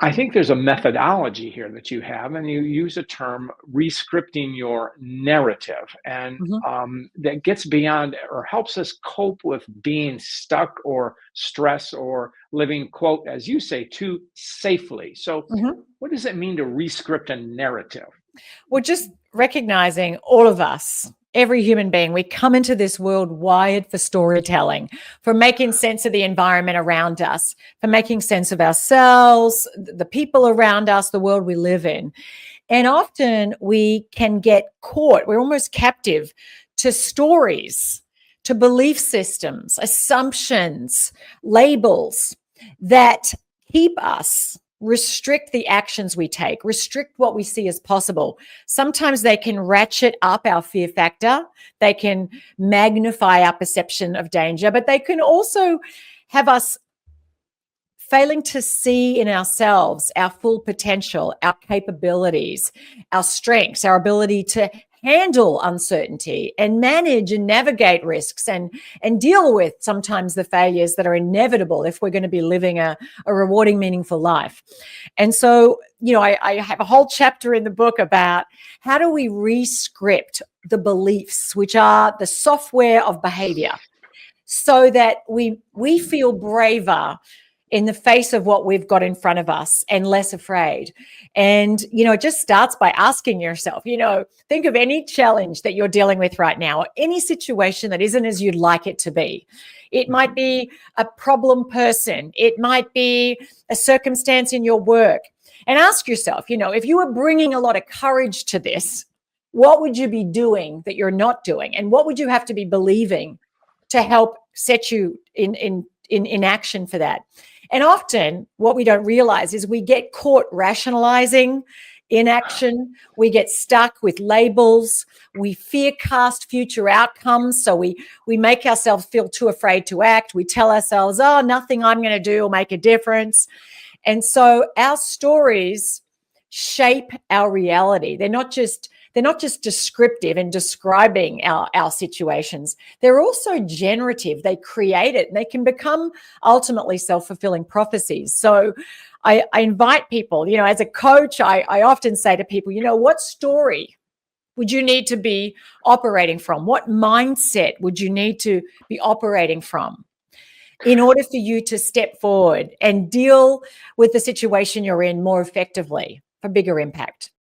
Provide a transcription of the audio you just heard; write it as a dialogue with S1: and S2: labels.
S1: I think there's a methodology here that you have, and you use a term rescripting your narrative, and
S2: Mhm.
S1: that gets beyond or helps us cope with being stuck or stress or living, quote, as you say, too safely. So,
S2: Mhm.
S1: what does it mean to rescript a narrative?
S2: Well, just recognizing all of us, every human being, we come into this world wired for storytelling, for making sense of the environment around us, for making sense of ourselves, the people around us, the world we live in. And often we can get caught, we're almost captive to stories, to belief systems, assumptions, labels that keep us, restrict the actions we take, restrict what we see as possible. Sometimes they can ratchet up our fear factor, they can magnify our perception of danger, but they can also have us failing to see in ourselves our full potential, our capabilities, our strengths, our ability to handle uncertainty and manage and navigate risks and deal with sometimes the failures that are inevitable if we're going to be living a rewarding, meaningful life. And so, I have a whole chapter in the book about how do we rescript the beliefs, which are the software of behavior, so that we feel braver in the face of what we've got in front of us and less afraid. And, it just starts by asking yourself, think of any challenge that you're dealing with right now, or any situation that isn't as you'd like it to be. It might be a problem person. It might be a circumstance in your work. And ask yourself, if you were bringing a lot of courage to this, what would you be doing that you're not doing? And what would you have to be believing to help set you in action for that? And often what we don't realize is we get caught rationalizing inaction. We get stuck with labels. We fear cast future outcomes. So we make ourselves feel too afraid to act. We tell ourselves, oh, nothing I'm going to do will make a difference. And so our stories shape our reality. They're not just descriptive and describing our situations. They're also generative. They create it and they can become ultimately self-fulfilling prophecies. So I invite people, as a coach, I often say to people, what story would you need to be operating from? What mindset would you need to be operating from in order for you to step forward and deal with the situation you're in more effectively for bigger impact?